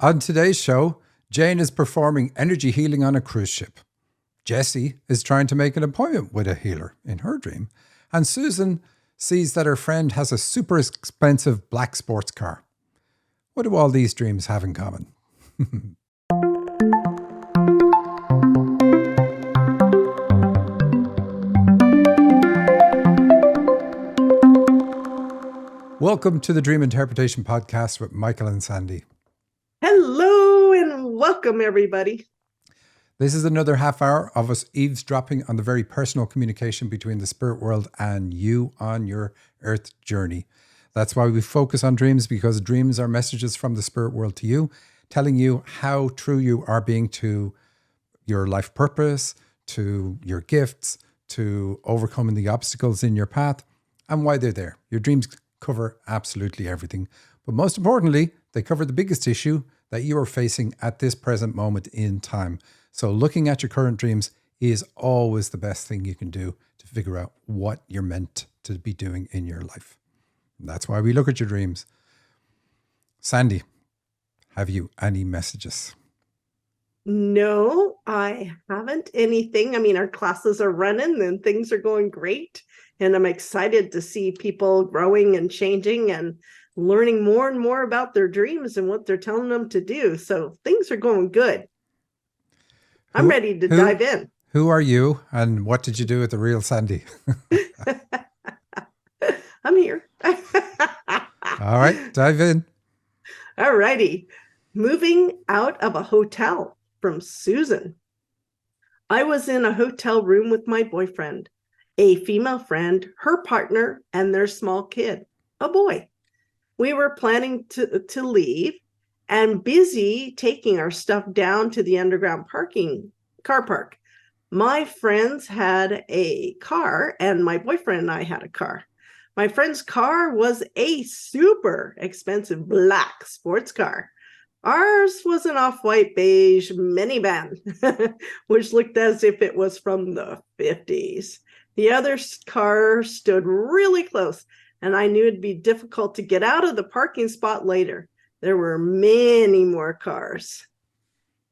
On today's show, Jane is performing energy healing on a cruise ship. Jessie is trying to make an appointment with a healer in her dream. And Susan sees that her friend has a super expensive black sports car. What do all these dreams have in common? Welcome to the Dream Interpretation Podcast with Michael and Sandy. Hello and welcome, everybody. This is another half hour of us eavesdropping on the very personal communication between the spirit world and you on your earth journey. That's why we focus on dreams, because dreams are messages from the spirit world to you, telling you how true you are being to your life purpose, to your gifts, to overcoming the obstacles in your path, and why they're there. Your dreams cover absolutely everything. But most importantly, they cover the biggest issue that you are facing at this present moment in time. So looking at your current dreams is always the best thing you can do to figure out what you're meant to be doing in your life. And that's why we look at your dreams. Sandy, have you any messages? No, I haven't anything. I mean, our classes are running and things are going great. And I'm excited to see people growing and changing and learning more and more about their dreams and what they're telling them to do. So things are going good. I'm ready to dive in. Who are you and what did you do with the real Sandy? I'm here. All right, dive in. All righty. Moving out of a hotel from Susan. I was in a hotel room with my boyfriend, a female friend, her partner, and their small kid, a boy. We were planning to leave and busy taking our stuff down to the underground car park. My friends had a car and my boyfriend and I had a car. My friend's car was a super expensive black sports car. Ours was an off-white beige minivan, which looked as if it was from the 50s. The other car stood really close, and I knew it'd be difficult to get out of the parking spot later. There were many more cars.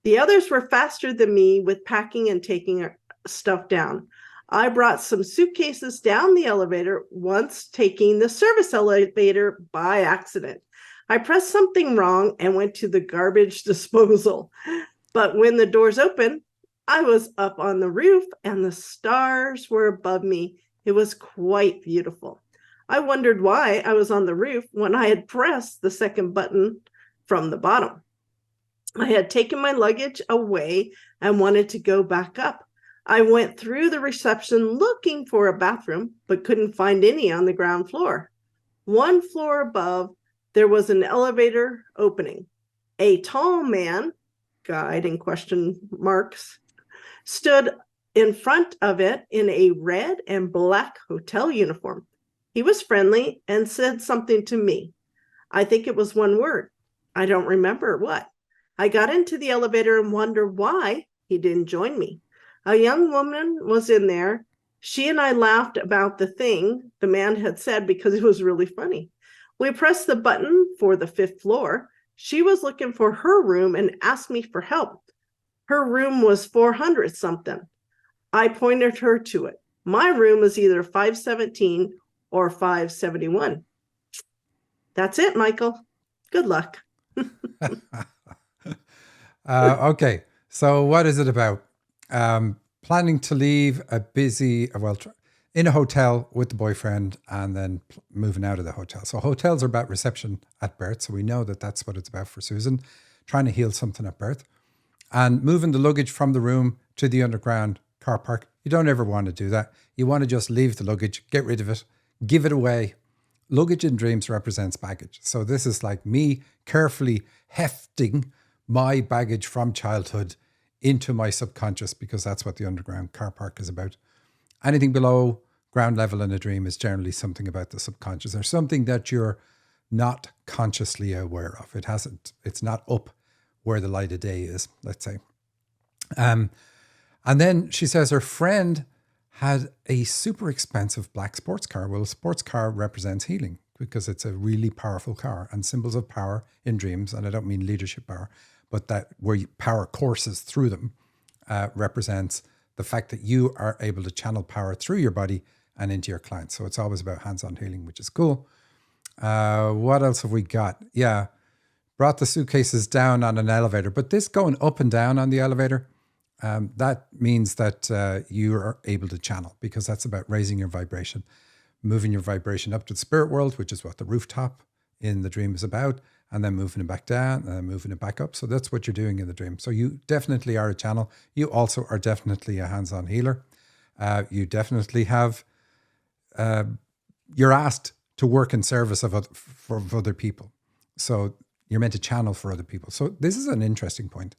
The others were faster than me with packing and taking our stuff down. I brought some suitcases down the elevator, once taking the service elevator by accident. I pressed something wrong and went to the garbage disposal. But when the doors opened, I was up on the roof and the stars were above me. It was quite beautiful. I wondered why I was on the roof when I had pressed the second button from the bottom. I had taken my luggage away and wanted to go back up. I went through the reception looking for a bathroom, but couldn't find any on the ground floor. One floor above, there was an elevator opening. A tall man, guide in question marks, stood in front of it in a red and black hotel uniform. He was friendly and said something to me. I think it was one word. I don't remember what. I got into the elevator and wondered why he didn't join me. A young woman was in there. She and I laughed about the thing the man had said because it was really funny. We pressed the button for the 5th floor. She was looking for her room and asked me for help. Her room was 400 something. I pointed her to it. My room is either 517 or 571. That's it, Michael. Good luck. Okay, so what is it about? Planning to leave in a hotel with the boyfriend and then moving out of the hotel. So hotels are about reception at birth. So we know that that's what it's about for Susan, trying to heal something at birth. And moving the luggage from the room to the underground car park. You don't ever want to do that. You want to just leave the luggage, get rid of it, give it away. Luggage in dreams represents baggage. So this is like me carefully hefting my baggage from childhood into my subconscious, because that's what the underground car park is about. Anything below ground level in a dream is generally something about the subconscious or something that you're not consciously aware of. It's not up where the light of day is, let's say. And then she says her friend had a super expensive black sports car. Well, a sports car represents healing. because it's a really powerful car, and symbols of power in dreams, and I don't mean leadership power, but that where power courses through them represents the fact that you are able to channel power through your body and into your clients. So it's always about hands-on healing, which is cool. What else have we got? Yeah, brought the suitcases down on an elevator, but this going up and down on the elevator, that means that you are able to channel, because that's about raising your vibration, moving your vibration up to the spirit world, which is what the rooftop in the dream is about, and then moving it back down and then moving it back up. So that's what you're doing in the dream. So you definitely are a channel. You also are definitely a hands-on healer. You definitely have, you're asked to work in service of for other people. So you're meant to channel for other people. So this is an interesting point.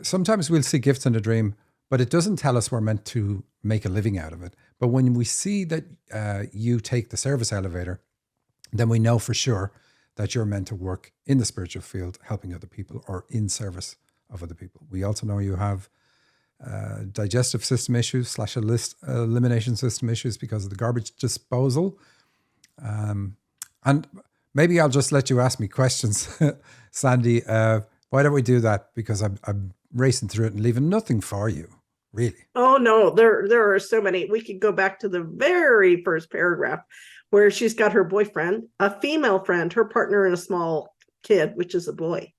Sometimes we'll see gifts in a dream, but it doesn't tell us we're meant to make a living out of it. But when we see that you take the service elevator, then we know for sure that you're meant to work in the spiritual field, helping other people or in service of other people. We also know you have digestive system issues / elimination system issues because of the garbage disposal. And maybe I'll just let you ask me questions, Sandy. Why don't we do that? Because I'm racing through it and leaving nothing for you, really. Oh no, there are so many. We could go back to the very first paragraph where she's got her boyfriend, a female friend, her partner, and a small kid, which is a boy.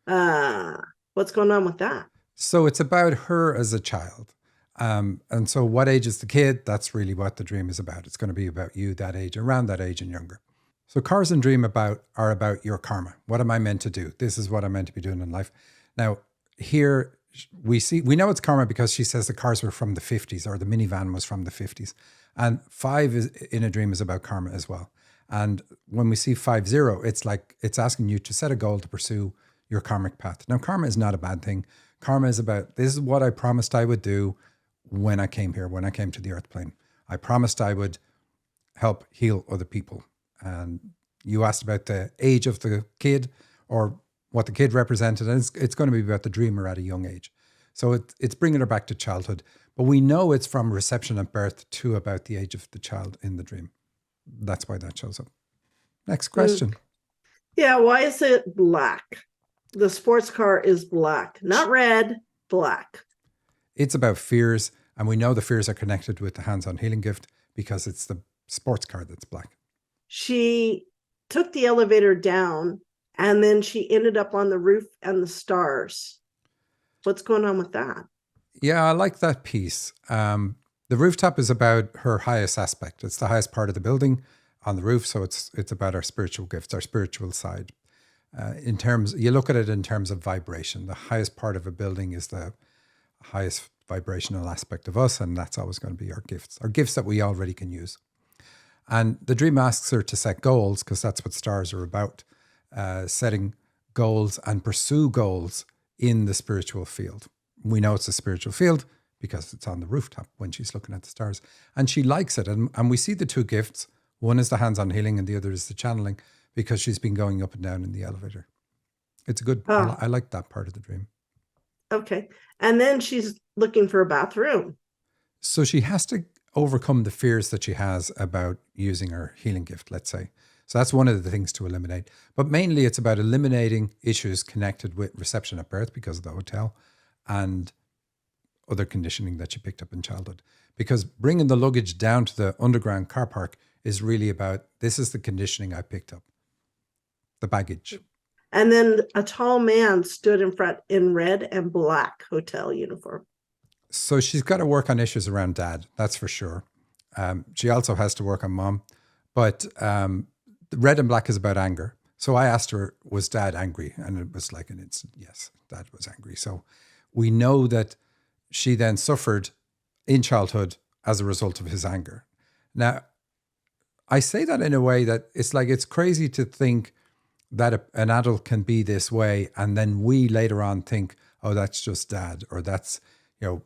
What's going on with that? So it's about her as a child. And so what age is the kid? That's really what the dream is about. It's going to be about you that age, around that age and younger. So cars and dream are about your karma. What am I meant to do? This is what I'm meant to be doing in life. Now, here we know it's karma because she says the cars were from the 50s, or the minivan was from the 50s. And 5 in a dream is about karma as well. And when we see 50, it's like it's asking you to set a goal to pursue your karmic path. Now, karma is not a bad thing. Karma is about, this is what I promised I would do when I came here, when I came to the earth plane. I promised I would help heal other people. And you asked about the age of the kid or what the kid represented. And it's going to be about the dreamer at a young age. So it's bringing her back to childhood. But we know it's from reception at birth to about the age of the child in the dream. That's why that shows up. Next question. Yeah, why is it black? The sports car is black, not red, black. It's about fears. And we know the fears are connected with the hands-on healing gift because it's the sports car that's black. She took the elevator down and then she ended up on the roof and the stars. What's going on with that? Yeah, I like that piece. The rooftop is about her highest aspect. It's the highest part of the building on the roof. So it's about our spiritual gifts, our spiritual side. You look at it in terms of vibration. The highest part of a building is the highest vibrational aspect of us. And that's always going to be our gifts that we already can use. And the dream asks her to set goals because that's what stars are about, setting goals and pursue goals in the spiritual field. We know it's a spiritual field because it's on the rooftop when she's looking at the stars. And she likes it. And we see the two gifts. One is the hands-on healing and the other is the channeling because she's been going up and down in the elevator. It's good. I like that part of the dream. Okay. And then she's looking for a bathroom. So she has to overcome the fears that she has about using her healing gift, let's say. So that's one of the things to eliminate. But mainly it's about eliminating issues connected with reception at birth because of the hotel and other conditioning that she picked up in childhood. Because bringing the luggage down to the underground car park is really about, this is the conditioning I picked up, the baggage. And then a tall man stood in front in red and black hotel uniform. So she's got to work on issues around dad, that's for sure. She also has to work on mom. But the red and black is about anger. So I asked her, was dad angry? And it was like an instant, yes, dad was angry. So we know that she then suffered in childhood as a result of his anger. Now, I say that in a way that it's like, it's crazy to think that an adult can be this way. And then we later on think, oh, that's just dad, or that's,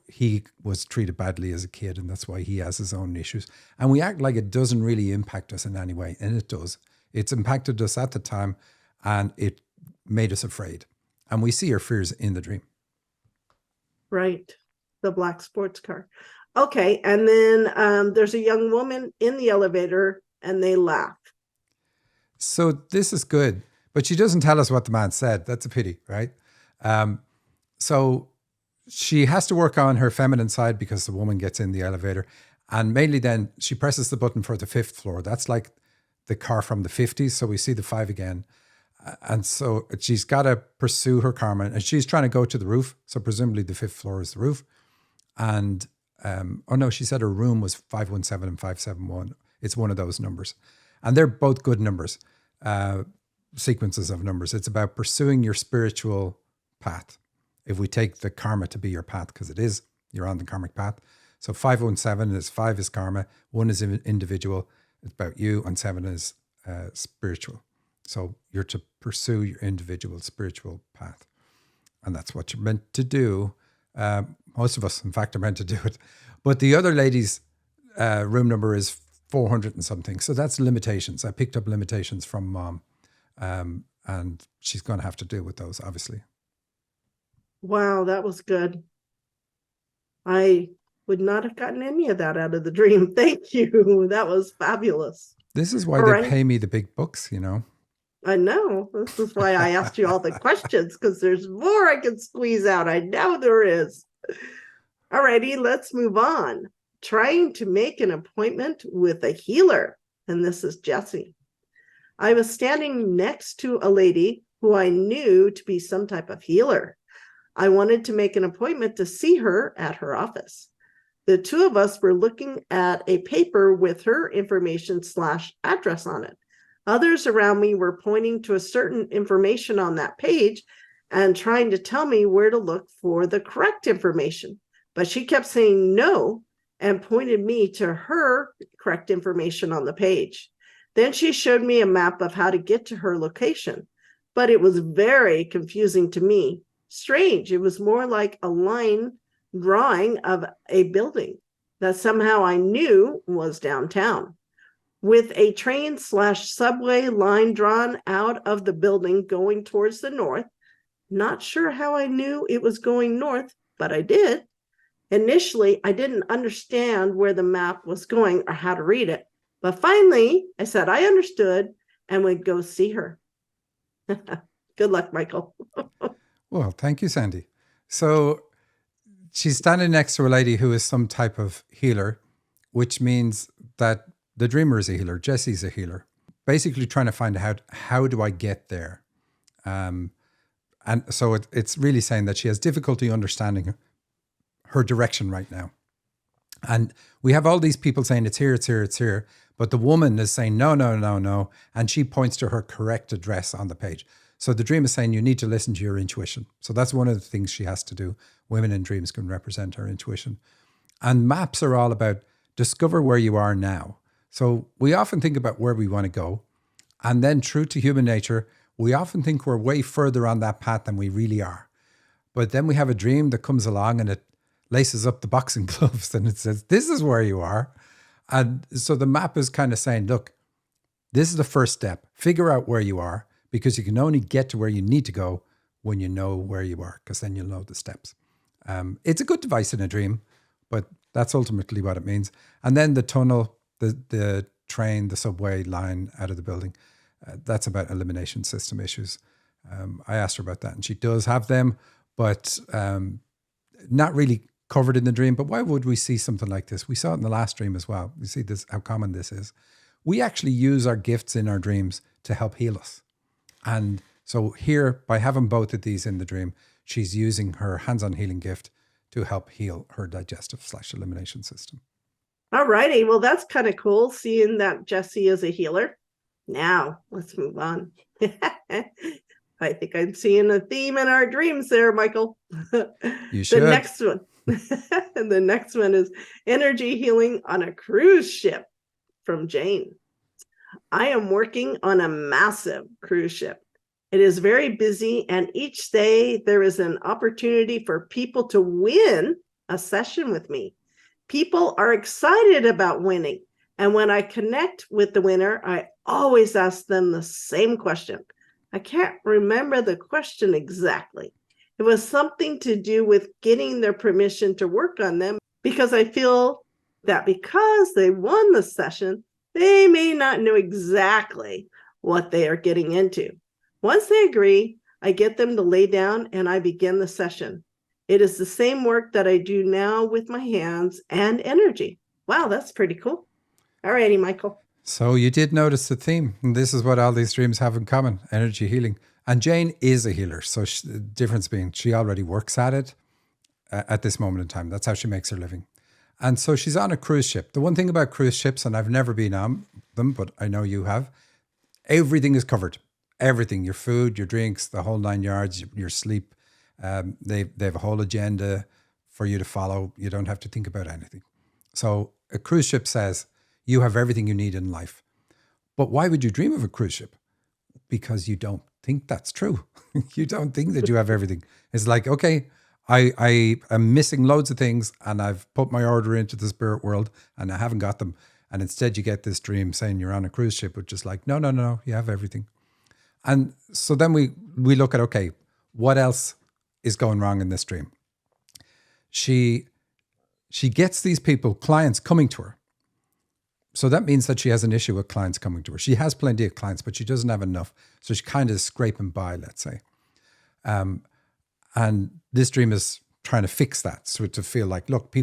he was treated badly as a kid and that's why he has his own issues. And we act like it doesn't really impact us in any way. And it does. It's impacted us at the time and it made us afraid. And we see our fears in the dream. Right. The black sports car. Okay. And then there's a young woman in the elevator and they laugh. So this is good, but she doesn't tell us what the man said. That's a pity, right? So she has to work on her feminine side because the woman gets in the elevator. And mainly then she presses the button for the 5th floor. That's like the car from the 50s. So we see the 5 again. And so she's got to pursue her karma. And she's trying to go to the roof. So presumably the 5th floor is the roof. And, oh no, she said her room was 517 and 571. It's one of those numbers. And they're both good numbers, sequences of numbers. It's about pursuing your spiritual path. If we take the karma to be your path, because it is, you're on the karmic path. So 517 is 5 is karma, 1 is individual, it's about you, and 7 is spiritual. So you're to pursue your individual spiritual path. And that's what you're meant to do. Most of us, in fact, are meant to do it. But the other lady's room number is 400 and something. So that's limitations. I picked up limitations from Mom. And she's going to have to deal with those, obviously. Wow, that was good. I would not have gotten any of that out of the dream. Thank you. That was fabulous. This is why they pay me the big bucks, you know. I know. This is why I asked you all the questions, because there's more I can squeeze out. I know there is. All righty, let's move on. Trying to make an appointment with a healer. And this is Jessie. I was standing next to a lady who I knew to be some type of healer. I wanted to make an appointment to see her at her office. The two of us were looking at a paper with her information/address on it. Others around me were pointing to a certain information on that page and trying to tell me where to look for the correct information. But she kept saying no and pointed me to her correct information on the page. Then she showed me a map of how to get to her location, but it was very confusing to me. Strange. It was more like a line drawing of a building that somehow I knew was downtown, with a train/subway line drawn out of the building going towards the north. Not sure how I knew it was going north, but I did. Initially, I didn't understand where the map was going or how to read it. But finally, I said I understood and would go see her. Good luck, Michael. Well, thank you, Sandy. So she's standing next to a lady who is some type of healer, which means that the dreamer is a healer. Jessie's a healer. Basically trying to find out, how do I get there? And so it's really saying that she has difficulty understanding her direction right now. And we have all these people saying it's here, it's here, it's here. But the woman is saying, no, no, no, no. And she points to her correct address on the page. So the dream is saying you need to listen to your intuition. So that's one of the things she has to do. Women in dreams can represent her intuition. And maps are all about discover where you are now. So we often think about where we want to go. And then true to human nature, we often think we're way further on that path than we really are. But then we have a dream that comes along and it laces up the boxing gloves and it says, this is where you are. And so the map is kind of saying, look, this is the first step. Figure out where you are, because you can only get to where you need to go when you know where you are, because then you'll know the steps. It's a good device in a dream, but that's ultimately what it means. And then the tunnel, the train, the subway line out of the building, that's about elimination system issues. I asked her about that, and she does have them, but not really covered in the dream. But why would we see something like this? We saw it in the last dream as well. You see this, how common this is. We actually use our gifts in our dreams to help heal us. And so here, by having both of these in the dream, she's using her hands-on healing gift to help heal her digestive/elimination system. All righty. Well, that's kind of cool, seeing that Jessie is a healer. Now, let's move on. I think I'm seeing a theme in our dreams there, Michael. You should. The next one. The next one is energy healing on a cruise ship, from Jane. I am working on a massive cruise ship. It is very busy, and each day there is an opportunity for people to win a session with me. People are excited about winning, and when I connect with the winner, I always ask them the same question. I can't remember the question exactly. It was something to do with getting their permission to work on them, because I feel that because they won the session, they may not know exactly what they are getting into. Once they agree, I get them to lay down and I begin the session. It is the same work that I do now with my hands and energy. Wow, that's pretty cool. All righty, Michael. So you did notice the theme. And this is what all these dreams have in common, energy healing. And Jane is a healer. So the difference being she already works at it at this moment in time. That's how she makes her living. And so she's on a cruise ship. The one thing about cruise ships, and I've never been on them, but I know you have, everything is covered. Everything, your food, your drinks, the whole 9 yards, your sleep. They have a whole agenda for you to follow. You don't have to think about anything. So a cruise ship says you have everything you need in life. But why would you dream of a cruise ship? Because you don't think that's true. You don't think that you have everything. It's like, okay, I am missing loads of things and I've put my order into the spirit world and I haven't got them. And instead you get this dream saying you're on a cruise ship, which is like, no, you have everything. And so then we look at, okay, what else is going wrong in this dream? She gets these people, clients coming to her. So that means that she has an issue with clients coming to her. She has plenty of clients, but she doesn't have enough. So she's kind of scraping by, let's say. And this dream is trying to fix that. So to feel like, look,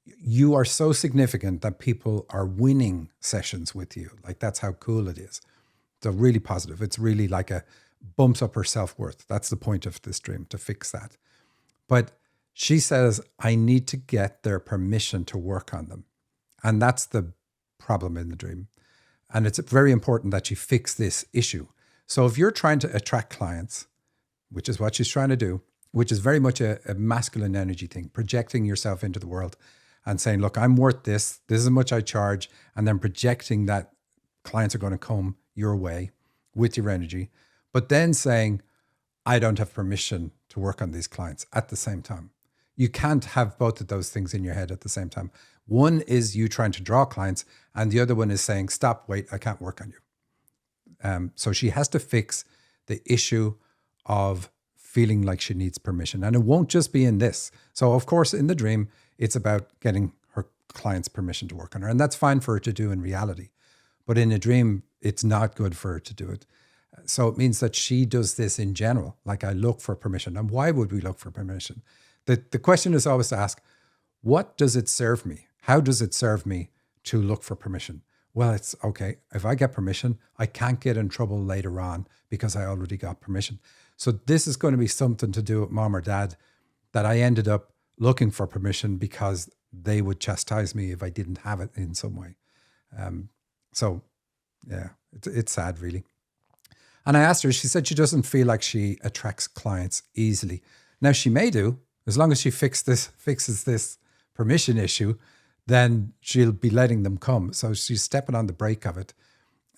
you are so significant that people are winning sessions with you. Like that's how cool it is. So really positive. It's really like bumps up her self-worth. That's the point of this dream, to fix that. But she says, I need to get their permission to work on them. And that's the problem in the dream. And it's very important that you fix this issue. So if you're trying to attract clients, which is what she's trying to do, which is very much a masculine energy thing, projecting yourself into the world and saying, look, I'm worth this. This is how much I charge. And then projecting that clients are going to come your way with your energy. But then saying, I don't have permission to work on these clients at the same time. You can't have both of those things in your head at the same time. One is you trying to draw clients, and the other one is saying, stop, wait, I can't work on you. So she has to fix the issue of feeling like she needs permission. And it won't just be in this. So of course, in the dream, it's about getting her clients permission to work on her. And that's fine for her to do in reality. But in a dream, it's not good for her to do it. So it means that she does this in general. Like I look for permission. And why would we look for permission? The question is always to ask, what does it serve me? How does it serve me to look for permission? Well, it's okay. If I get permission, I can't get in trouble later on because I already got permission. So this is going to be something to do with mom or dad that I ended up looking for permission because they would chastise me if I didn't have it in some way. So yeah, it's sad really. And I asked her, she said she doesn't feel like she attracts clients easily. Now she may do, as long as she fixes this permission issue, then she'll be letting them come. So she's stepping on the brake of it.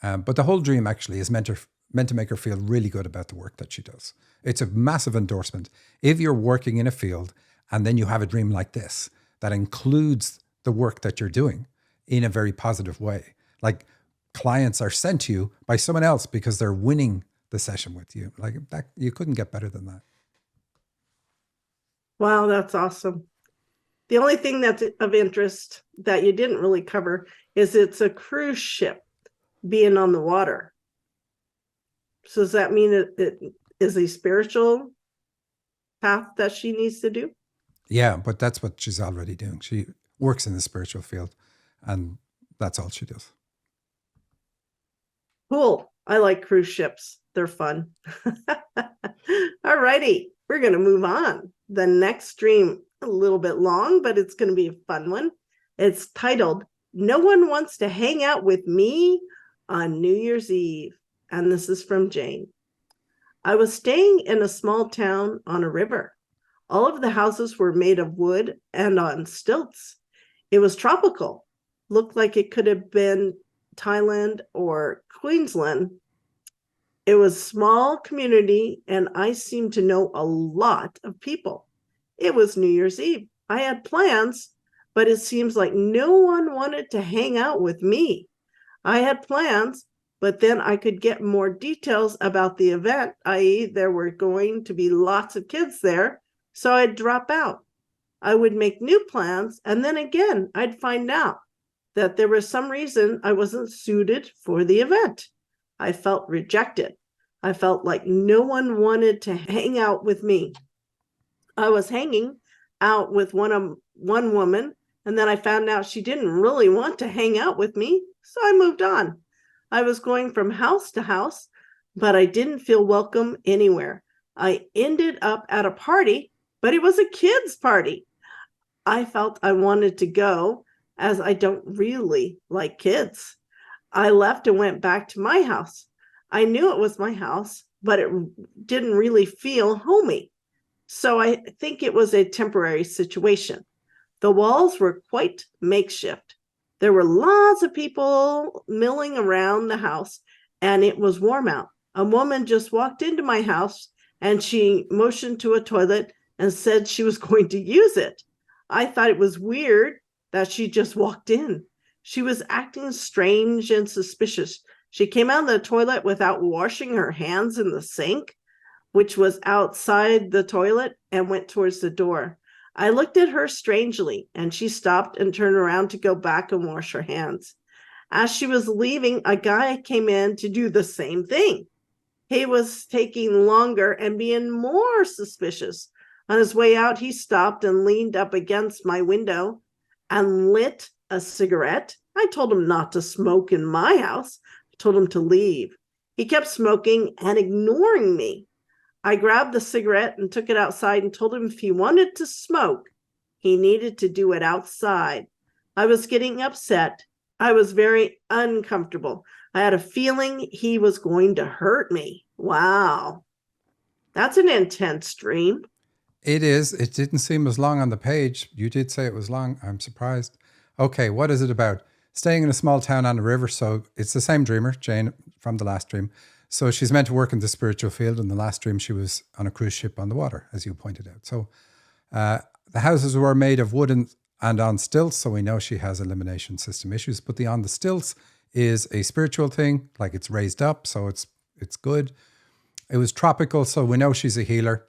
But the whole dream actually is meant to make her feel really good about the work that she does. It's a massive endorsement. If you're working in a field and then you have a dream like this, that includes the work that you're doing in a very positive way. Like clients are sent to you by someone else because they're winning the session with you. Like that, you couldn't get better than that. Wow, that's awesome. The only thing that's of interest that you didn't really cover is it's a cruise ship being on the water. So does that mean it is a spiritual path that she needs to do? Yeah, but that's what she's already doing. She works in the spiritual field and that's all she does. Cool. I like cruise ships. They're fun. All righty. We're going to move on. The next dream, a little bit long, but it's going to be a fun one. It's titled, No One Wants to Hang Out with Me on New Year's Eve. And this is from Jane. I was staying in a small town on a river. All of the houses were made of wood and on stilts. It was tropical. Looked like it could have been Thailand or Queensland. It was a small community, and I seemed to know a lot of people. It was New Year's Eve. I had plans, but it seems like no one wanted to hang out with me. I had plans, but then I could get more details about the event, i.e., there were going to be lots of kids there, so I'd drop out. I would make new plans, and then again, I'd find out that there was some reason I wasn't suited for the event. I felt rejected. I felt like no one wanted to hang out with me. I was hanging out with one woman, and then I found out she didn't really want to hang out with me, so I moved on. I was going from house to house, but I didn't feel welcome anywhere. I ended up at a party, but it was a kids' party. I felt I wanted to go as I don't really like kids. I left and went back to my house. I knew it was my house, but it didn't really feel homey. So I think it was a temporary situation. The walls were quite makeshift. There were lots of people milling around the house, and it was warm out. A woman just walked into my house, and she motioned to a toilet and said she was going to use it. I thought it was weird that she just walked in. She was acting strange and suspicious. She came out of the toilet without washing her hands in the sink, which was outside the toilet, and went towards the door. I looked at her strangely, and she stopped and turned around to go back and wash her hands. As she was leaving, a guy came in to do the same thing. He was taking longer and being more suspicious. On his way out, he stopped and leaned up against my window and lit a cigarette. I told him not to smoke in my house. I told him to leave. He kept smoking and ignoring me. I grabbed the cigarette and took it outside and told him if he wanted to smoke, he needed to do it outside. I was getting upset. I was very uncomfortable. I had a feeling he was going to hurt me. Wow. That's an intense dream. It is. It didn't seem as long on the page. You did say it was long. I'm surprised. Okay, what is it about? Staying in a small town on a river. So it's the same dreamer, Jane, from the last dream. So she's meant to work in the spiritual field. In the last dream, she was on a cruise ship on the water, as you pointed out. So the houses were made of wood and on stilts. So we know she has elimination system issues. But the on the stilts is a spiritual thing, like it's raised up. So it's good. It was tropical. So we know she's a healer,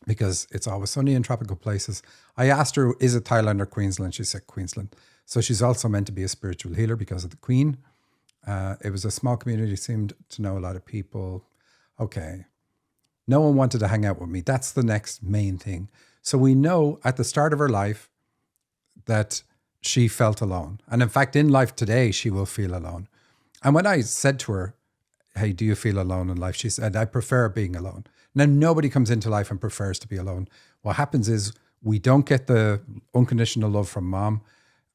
because it's always sunny in tropical places. I asked her, is it Thailand or Queensland? She said Queensland. So she's also meant to be a spiritual healer because of the Queen. It was a small community, seemed to know a lot of people. Okay. No one wanted to hang out with me. That's the next main thing. So we know at the start of her life that she felt alone. And in fact, in life today, she will feel alone. And when I said to her, hey, do you feel alone in life? She said, I prefer being alone. Now, nobody comes into life and prefers to be alone. What happens is we don't get the unconditional love from mom,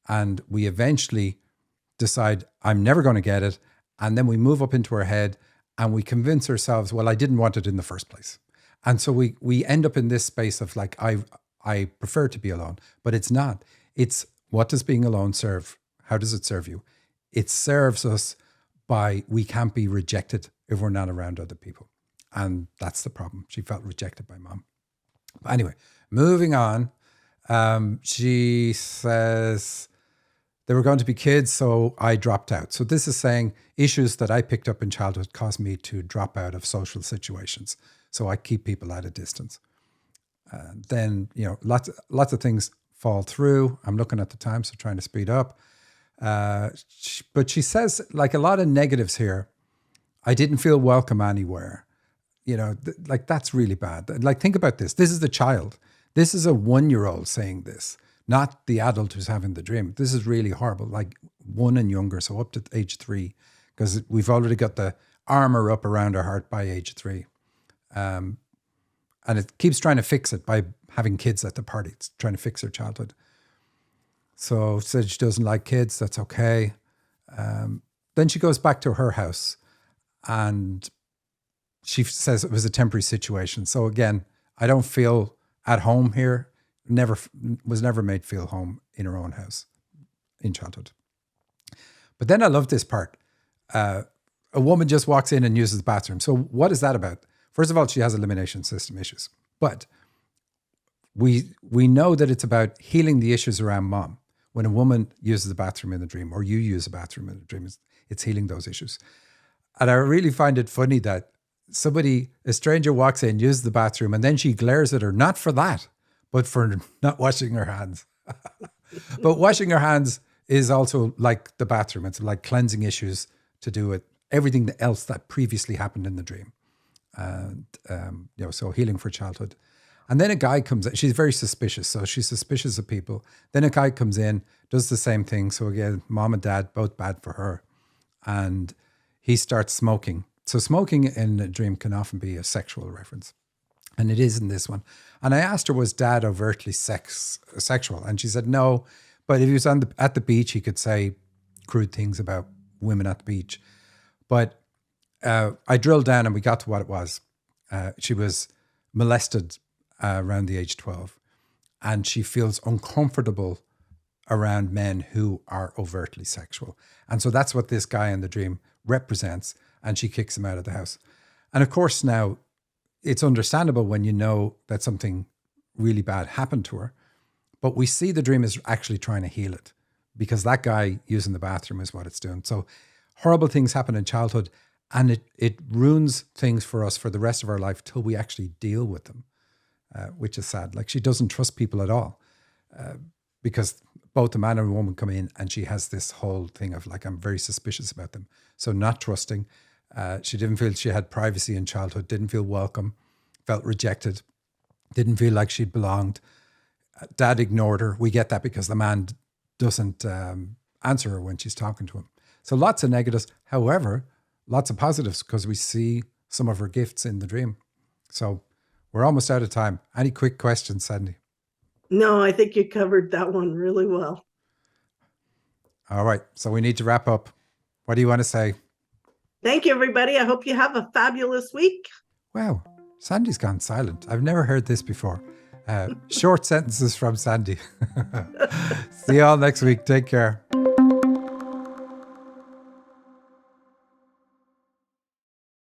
and we eventually decide, I'm never going to get it. And then we move up into our head and we convince ourselves, well, I didn't want it in the first place. And so we end up in this space of like, I prefer to be alone, but it's not. It's, what does being alone serve? How does it serve you? It serves us by, we can't be rejected if we're not around other people. And that's the problem. She felt rejected by mom. But anyway, moving on. She says there were going to be kids, so I dropped out. So this is saying issues that I picked up in childhood caused me to drop out of social situations. So I keep people at a distance. Then, lots of things fall through. I'm looking at the time, so trying to speed up. But she says, like, a lot of negatives here. I didn't feel welcome anywhere. That's really bad. Like, think about this. This is the child. This is a 1-year-old saying this, not the adult who's having the dream. This is really horrible. Like 1 and younger, so up to age 3, because we've already got the armor up around our heart by age 3. And it keeps trying to fix it by having kids at the party. It's trying to fix her childhood. So said she doesn't like kids. That's okay. Then she goes back to her house and she says it was a temporary situation. So again, I don't feel at home here. Was never made feel home in her own house in childhood. But then I love this part. A woman just walks in and uses the bathroom. So what is that about? First of all, she has elimination system issues. But we know that it's about healing the issues around mom. When a woman uses the bathroom in the dream, or you use a bathroom in the dream, it's healing those issues. And I really find it funny that a stranger walks in, uses the bathroom, and then she glares at her, not for that, but for not washing her hands. But washing her hands is also like the bathroom. It's like cleansing issues to do with everything else that previously happened in the dream. And, so healing for childhood. And then a guy comes in. She's very suspicious. So she's suspicious of people. Then a guy comes in, does the same thing. So again, mom and dad, both bad for her. And he starts smoking. So smoking in a dream can often be a sexual reference. And it is in this one. And I asked her, was dad overtly sexual? And she said no. But if he was at the beach, he could say crude things about women at the beach. But I drilled down and we got to what it was. She was molested around the age of 12. And she feels uncomfortable around men who are overtly sexual. And so that's what this guy in the dream represents. And she kicks him out of the house. And of course, now it's understandable when you know that something really bad happened to her. But we see the dream is actually trying to heal it, because that guy using the bathroom is what it's doing. So horrible things happen in childhood, and it ruins things for us for the rest of our life till we actually deal with them, which is sad. Like, she doesn't trust people at all, because both a man and a woman come in, and she has this whole thing of like, I'm very suspicious about them. So not trusting. She didn't feel she had privacy in childhood, didn't feel welcome, felt rejected, didn't feel like she'd belonged. Dad ignored her. We get that because the man doesn't answer her when she's talking to him. So lots of negatives. However, lots of positives, because we see some of her gifts in the dream. So we're almost out of time. Any quick questions, Sandy? No, I think you covered that one really well. All right. So we need to wrap up. What do you want to say? Thank you, everybody. I hope you have a fabulous week. Wow. Sandy's gone silent. I've never heard this before. Short sentences from Sandy. See you all next week. Take care.